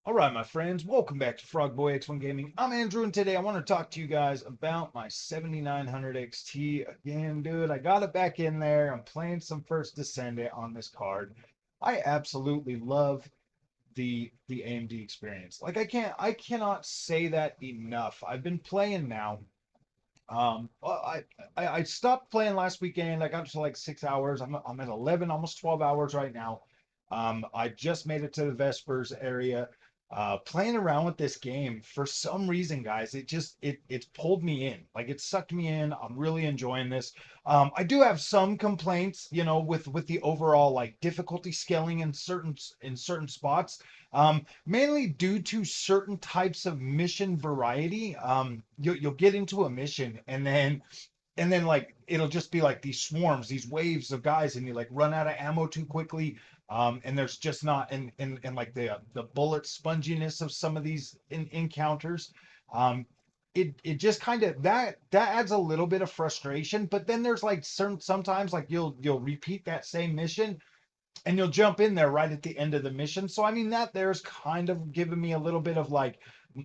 All right, my friends, welcome back to Frogboy X1 Gaming. I'm Andrew, and today I want to talk to you guys about my 7900 XT. Again, dude, I got it back in there. I'm playing some First Descendant on this card. I absolutely love the AMD experience. Like I cannot say that enough. I've been playing now. Well, I stopped playing last weekend. I got to like 6 hours. I'm at 11, almost 12 hours right now. I just made it to the Vespers area. Playing around with this game for some reason, guys, it's pulled me in. Like it sucked me in. I'm really enjoying this. I do have some complaints, with the overall like difficulty scaling in certain spots. Mainly due to certain types of mission variety. You'll get into a mission and then like it'll just be like these swarms, these waves of guys, and you like run out of ammo too quickly. And there's just not and like the bullet sponginess of some of these encounters. Um, it just kind of that adds a little bit of frustration. But then there's like certain sometimes like you'll repeat that same mission and you'll jump in there right at the end of the mission. So I mean that there's kind of giving me a little bit of like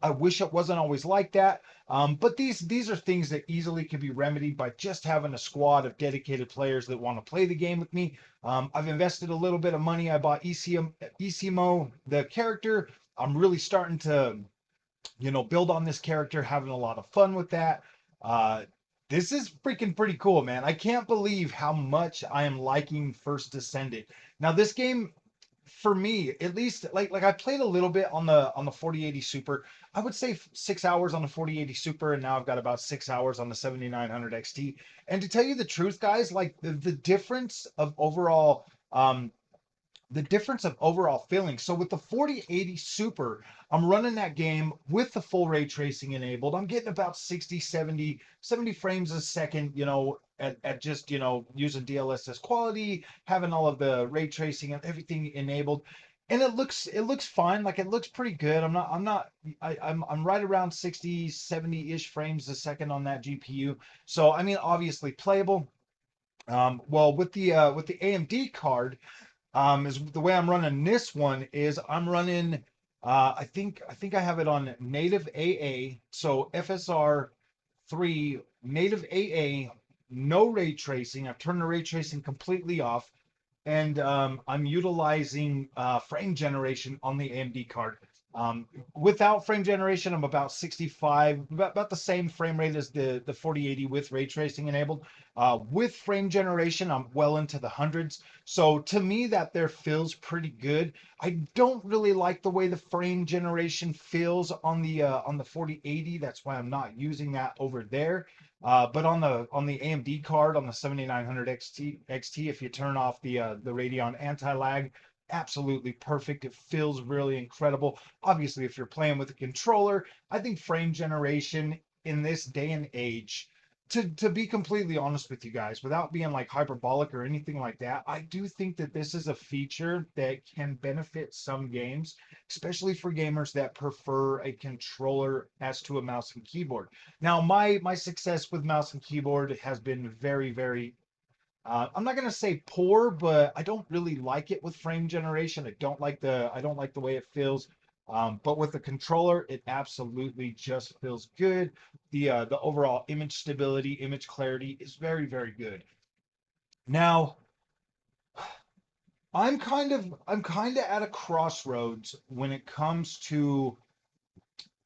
I wish it wasn't always like that. But these are things that easily can be remedied by just having a squad of dedicated players that want to play the game with me. I've invested a little bit of money. I bought Isimo, the character. I'm really starting to build on this character, having a lot of fun with that. Uh, this is freaking pretty cool, man. I can't believe how much I am liking First Descendant. Now, this game, for me, at least, like I played a little bit on the 4080 Super. I would say 6 hours on the 4080 Super, and now I've got about 6 hours on the 7900 XT. And to tell you the truth, guys, like the difference of overall feeling. So with the 4080 Super, I'm running that game with the full ray tracing enabled. I'm getting about 60, 70 frames a second, at just, using DLSS quality, having all of the ray tracing and everything enabled. And it looks fine. Like it looks pretty good. I'm right around 60, 70-ish frames a second on that GPU. So I mean, obviously playable. Well, with the AMD card, is the way I'm running this one is I'm running I think I have it on native AA, so FSR 3 native AA, no ray tracing. I've turned the ray tracing completely off, and I'm utilizing frame generation on the AMD card. Without frame generation, I'm about 65, about the same frame rate as the 4080 with ray tracing enabled. With frame generation, I'm well into the hundreds. So to me, that there feels pretty good. I don't really like the way the frame generation feels on the 4080. That's why I'm not using that over there. But on the AMD card on the 7900 XT, if you turn off the Radeon anti-lag, absolutely perfect. It feels really incredible. Obviously, if you're playing with a controller, I think frame generation in this day and age, to be completely honest with you guys, without being like hyperbolic or anything like that, I do think that this is a feature that can benefit some games, especially for gamers that prefer a controller as to a mouse and keyboard. Now, my success with mouse and keyboard has been very, very I'm not gonna say poor, but I don't really like it with frame generation. I don't like the way it feels. But with the controller, it absolutely just feels good. The overall image stability, image clarity is very, very good. Now, I'm kind of at a crossroads when it comes to,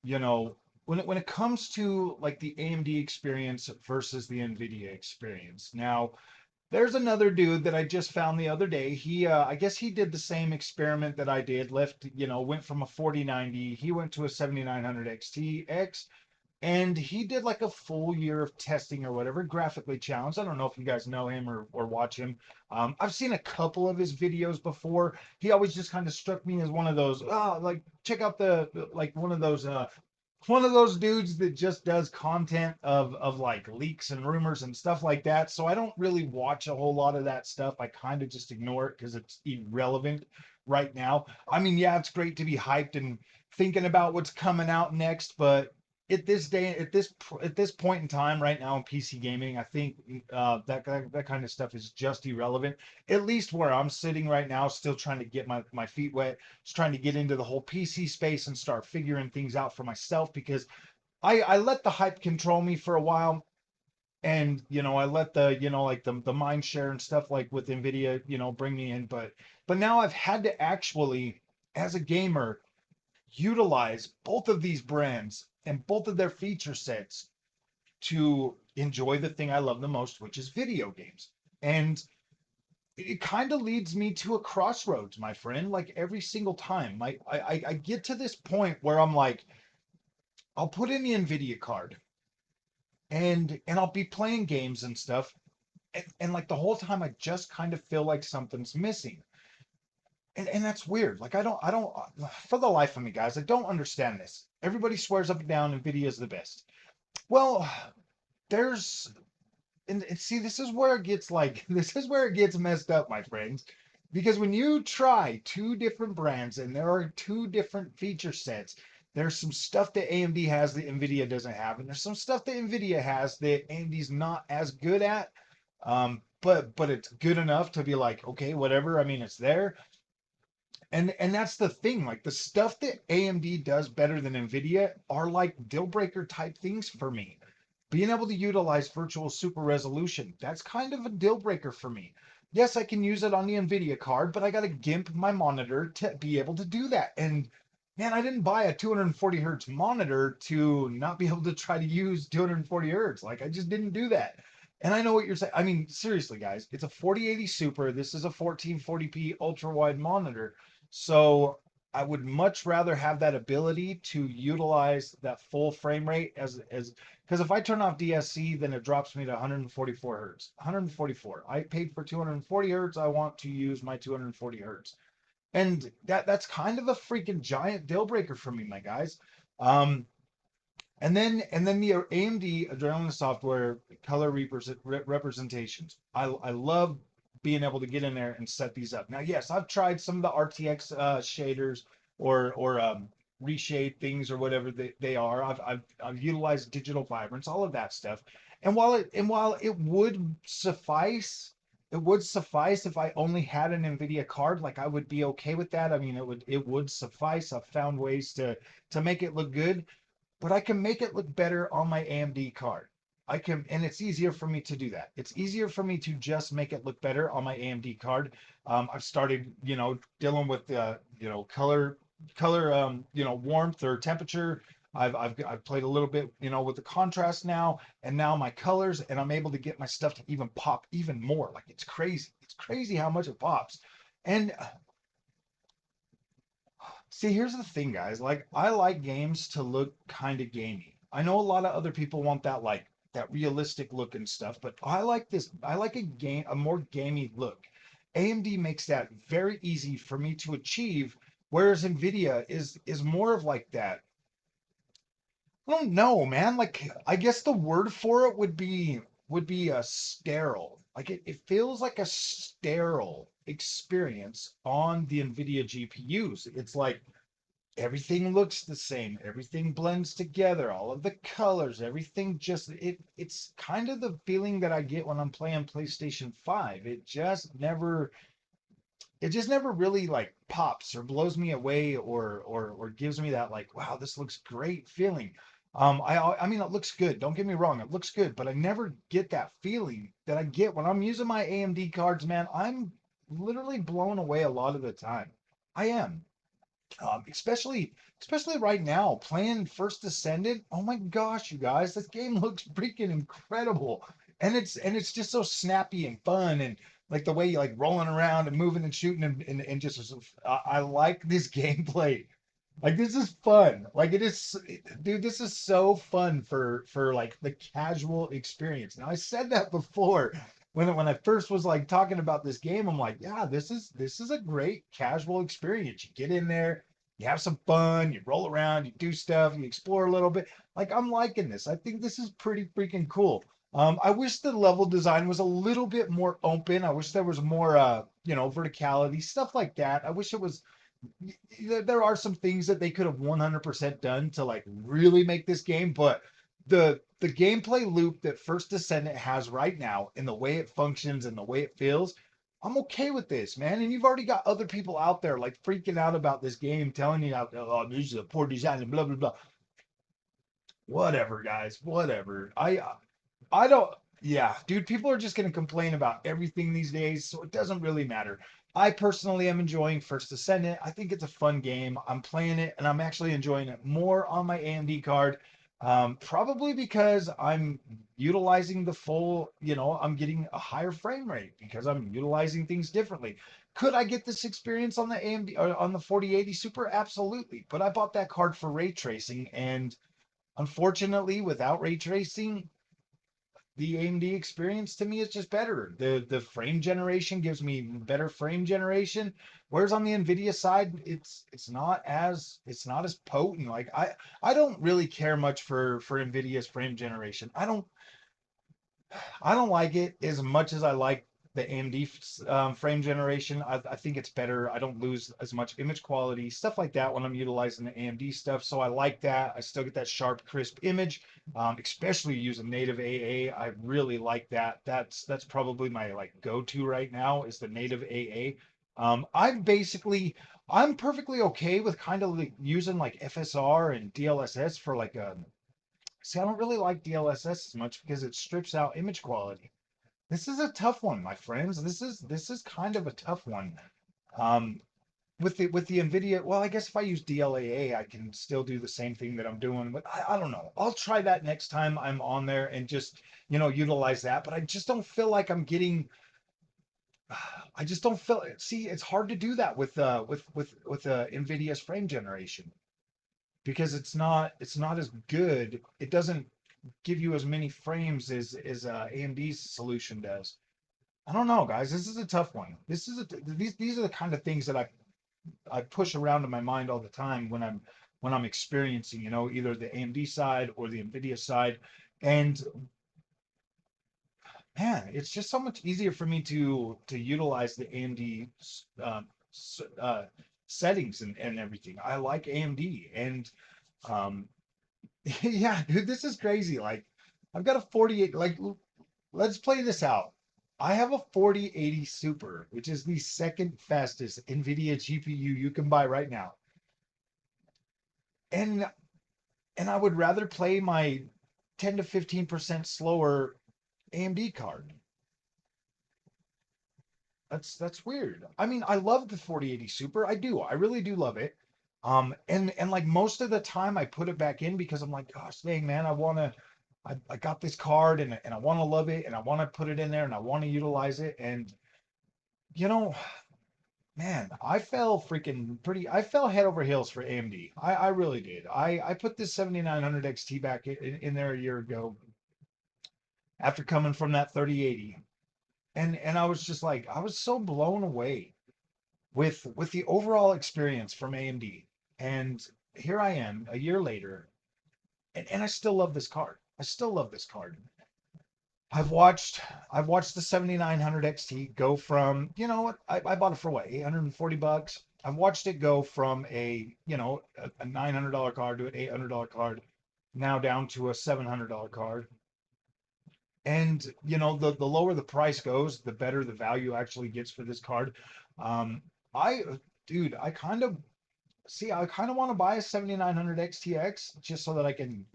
when it comes to like the AMD experience versus the Nvidia experience. Now, there's another dude that I just found the other day. I guess he did the same experiment that I did. Went from a 4090, he went to a 7900 XTX, and he did like a full year of testing or whatever, graphically challenged. I don't know if you guys know him or watch him. I've seen a couple of his videos before. He always just kind of struck me as one of those, like check out like one of those dudes that just does content of like leaks and rumors and stuff like that. So I don't really watch a whole lot of that stuff. I kind of just ignore it because it's irrelevant right now. I mean, yeah, it's great to be hyped and thinking about what's coming out next, but at this point in time right now in PC gaming, I think that kind of stuff is just irrelevant. At least where I'm sitting right now, still trying to get my feet wet, just trying to get into the whole PC space and start figuring things out for myself because I let the hype control me for a while. And I let the like the mind share and stuff like with Nvidia bring me in, but now I've had to actually, as a gamer, utilize both of these brands and both of their feature sets to enjoy the thing I love the most, which is video games. And it kind of leads me to a crossroads, my friend. Like every single time, I get to this point where I'm like, I'll put in the Nvidia card and I'll be playing games and stuff, and like the whole time I just kind of feel like something's missing. And that's weird. Like I don't for the life of me, guys, I don't understand this. Everybody swears up and down Nvidia is the best. Well, there's and see, this is where it gets like this is where it gets messed up, my friends. Because when you try two different brands and there are two different feature sets, there's some stuff that AMD has that Nvidia doesn't have, and there's some stuff that Nvidia has that AMD's not as good at. But it's good enough to be like, okay, whatever. I mean, it's there. And that's the thing. Like the stuff that AMD does better than Nvidia are like deal breaker type things for me. Being able to utilize virtual super resolution, that's kind of a deal breaker for me. Yes, I can use it on the Nvidia card, but I got to GIMP my monitor to be able to do that. And man, I didn't buy a 240 hertz monitor to not be able to try to use 240 hertz. Like I just didn't do that. And I know what you're saying. I mean, seriously, guys, it's a 4080 Super. This is a 1440p ultra wide monitor. So I would much rather have that ability to utilize that full frame rate as because if I turn off DSC, then it drops me to 144 hertz. 144. I paid for 240 hertz. I want to use my 240 hertz. And that's kind of a freaking giant deal breaker for me, my guys. Um, and then the AMD Adrenalin software color representations. I love being able to get in there and set these up. Now, yes, I've tried some of the RTX shaders or reshade things or whatever they are. I've utilized digital vibrance, all of that stuff. And while it would suffice if I only had an Nvidia card. Like I would be okay with that. I mean, it would suffice. I've found ways to make it look good, but I can make it look better on my AMD card. I can, and it's easier for me to do that. It's easier for me to just make it look better on my AMD card. I've started, dealing with color, warmth or temperature. I've played a little bit, with the contrast now, and now my colors, and I'm able to get my stuff to even pop even more. Like it's crazy. It's crazy how much it pops. And see, here's the thing, guys. Like, I like games to look kind of gamey. I know a lot of other people want that, like, that realistic look and stuff, but I like this. I like a more gamey look. AMD makes that very easy for me to achieve, whereas Nvidia is more of like that. I don't know, man. Like, I guess the word for it would be a sterile. Like, it feels like a sterile experience on the Nvidia GPUs. It's like everything looks the same, everything blends together, all of the colors, everything just it's kind of the feeling that I get when I'm playing PlayStation 5. It just never really like pops or blows me away or gives me that like, wow, this looks great feeling. I mean, it looks good, don't get me wrong, it looks good, but I never get that feeling that I get when I'm using my AMD cards, man. I'm literally blown away a lot of the time. I am. Especially right now, playing First Descendant. Oh my gosh, you guys, this game looks freaking incredible, and it's just so snappy and fun, and like the way you like rolling around and moving and shooting and just I like this gameplay. Like this is fun. Like it is, dude. This is so fun for like the casual experience. Now I said that before when I first was like talking about this game. I'm like, yeah, this is a great casual experience. You get in there, you have some fun, you roll around, you do stuff, you explore a little bit. Like I'm liking this. I think this is pretty freaking cool. I wish the level design was a little bit more open. I wish there was more, verticality, stuff like that. I wish it was there are some things that they could have 100% done to like really make this game, but the gameplay loop that First Descendant has right now and the way it functions and the way it feels, I'm okay with this, man. And you've already got other people out there like freaking out about this game, telling you, oh, this is a poor design and blah blah blah. Whatever, guys, whatever. I don't. Yeah, dude, people are just going to complain about everything these days, so it doesn't really matter. I personally am enjoying First Descendant. I think it's a fun game. I'm playing it, and I'm actually enjoying it more on my AMD card. Probably because I'm utilizing the full, I'm getting a higher frame rate because I'm utilizing things differently. Could I get this experience on the AMD or on the 4080 Super? Absolutely. But I bought that card for ray tracing, and unfortunately, without ray tracing, the AMD experience to me is just better. The frame generation gives me better frame generation, whereas on the Nvidia side, it's not as potent. Like I don't really care much for Nvidia's frame generation. I don't like it as much as I like the AMD frame generation. I think it's better. I don't lose as much image quality, stuff like that when I'm utilizing the AMD stuff. So I like that. I still get that sharp, crisp image, especially using native AA. I really like that. That's probably my like go-to right now is the native AA. I'm perfectly okay with kind of like using like FSR and DLSS for like a. See, I don't really like DLSS as much because it strips out image quality. This is a tough one, my friends. This is kind of a tough one. Um, with the Nvidia, well, I guess if I use DLAA, I can still do the same thing that I'm doing. But I don't know. I'll try that next time I'm on there and just utilize that. But I just don't feel like I'm getting. I just don't feel. See, it's hard to do that with Nvidia's frame generation because it's not as good. It doesn't give you as many frames as AMD's solution does. I don't know, guys. This is a tough one. These are the kind of things that I push around in my mind all the time when I'm experiencing, either the AMD side or the Nvidia side. And man, it's just so much easier for me to utilize the AMD um, uh, settings and everything. I like AMD, and um, yeah, dude, this is crazy. Like, I've got a 48. Like, let's play this out. I have a 4080 Super, which is the second fastest NVIDIA GPU you can buy right now. And and I would rather play my 10 to 15% slower AMD card. That's weird. I mean, I love the 4080 Super. I do. I really do love it. And like most of the time I put it back in because I'm like, gosh dang, man, I got this card and I want to love it and I want to put it in there and I want to utilize it. And you know, man, I fell head over heels for AMD. I really did. I put this 7900 XT back in there a year ago after coming from that 3080. And I was just like, I was so blown away with the overall experience from AMD. And here I am a year later, and I still love this card. I still love this card. I've watched I've watched the 7900 XT go from, you know what, I bought it for what, $840. I've watched it go from a $900 card to an $800 card, now down to a $700 card. And the lower the price goes, the better the value actually gets for this card. Um, I dude, I kind of want to buy a 7900 XTX just so that I can,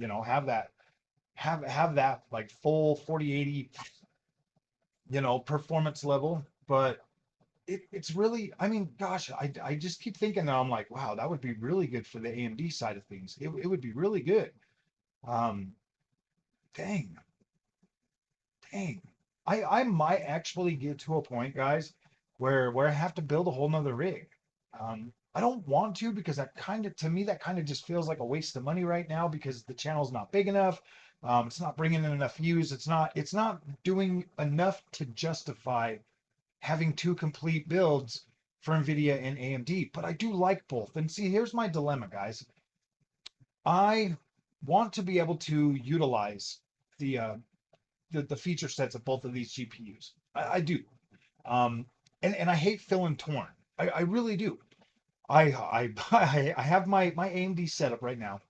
have that like full 4080, performance level. But it's really, I mean, gosh, I just keep thinking now, I'm like, wow, that would be really good for the AMD side of things. It would be really good. Um, dang, dang. I might actually get to a point, guys, where I have to build a whole nother rig. I don't want to because to me, that kind of just feels like a waste of money right now because the channel's not big enough. It's not bringing in enough views. It's not doing enough to justify having two complete builds for Nvidia and AMD. But I do like both. And see, here's my dilemma, guys. I want to be able to utilize the uh, the feature sets of both of these GPUs. I do. Um, and I hate feeling torn. I really do. I have my AMD setup right now.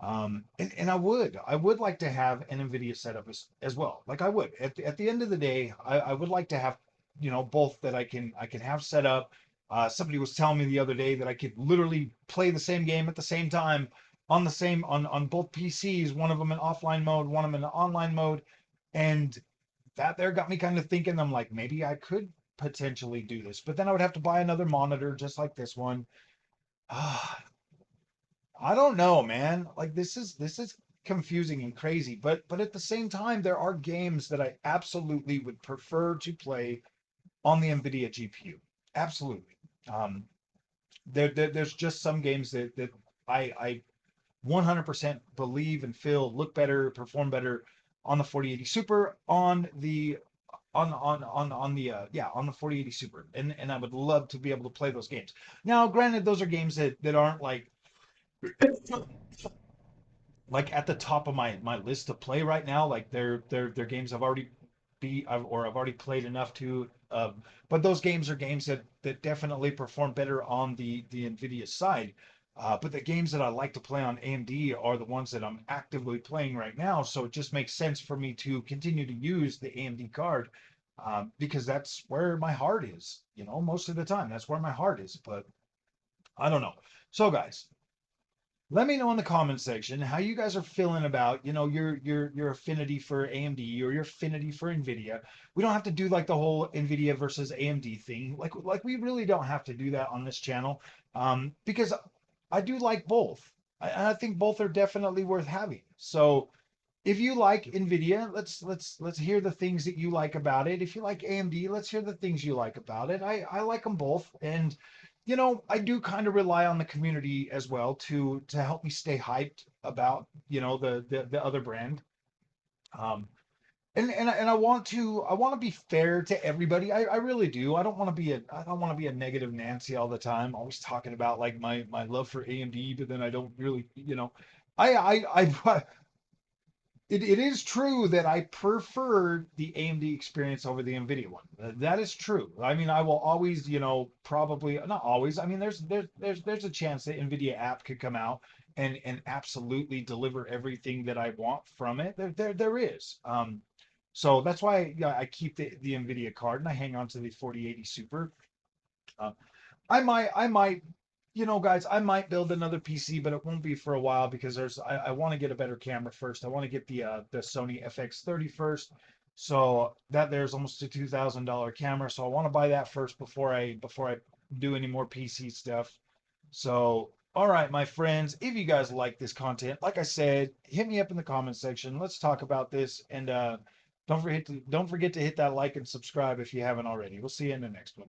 And I would like to have an Nvidia setup as well. Like I would at the end of the day, I would like to have, both that I can have set up. Somebody was telling me the other day that I could literally play the same game at the same time on both PCs, one of them in offline mode, one of them in online mode, and that there got me kind of thinking. I'm like, maybe I could potentially do this, but then I would have to buy another monitor just like this one. Ah, I don't know, man. Like this is confusing and crazy, but at the same time, there are games that I absolutely would prefer to play on the Nvidia GPU. Absolutely. Um, there's just some games that I 100% believe and feel look better, perform better on the 4080 Super, on the 4080 Super, and I would love to be able to play those games. Now, granted, those are games that aren't like at the top of my list to play right now. Like they're games I've already played enough to. But those games are games that definitely perform better on the Nvidia side. But the games that I like to play on AMD are the ones that I'm actively playing right now. So it just makes sense for me to continue to use the AMD card, because that's where my heart is. Most of the time, that's where my heart is. But I don't know. So guys, let me know in the comment section how you guys are feeling about, your affinity for AMD or your affinity for Nvidia. We don't have to do like the whole Nvidia versus AMD thing. Like we really don't have to do that on this channel, because I do like both. I think both are definitely worth having. So if you like Nvidia, let's hear the things that you like about it. If you like AMD, let's hear the things you like about it. I like them both, and I do kind of rely on the community as well to help me stay hyped about the other brand. Um, and I want to be fair to everybody. I really do. I don't want to be a negative Nancy all the time, always talking about like my love for AMD, but then I don't really, I it is true that I prefer the AMD experience over the Nvidia one. That is true. I mean, I will always, probably not always. I mean, there's a chance that Nvidia app could come out and absolutely deliver everything that I want from it. There is. So that's why, yeah, I keep the Nvidia card and I hang on to the 4080 Super. Uh, I might, guys, I might build another PC, but it won't be for a while because I want to get a better camera first. I want to get the Sony FX30 first. So there's almost a $2,000 camera. So I want to buy that first before I do any more PC stuff. So, all right, my friends, if you guys like this content, like I said, hit me up in the comment section. Let's talk about this, and don't forget to hit that like and subscribe if you haven't already. We'll see you in the next one.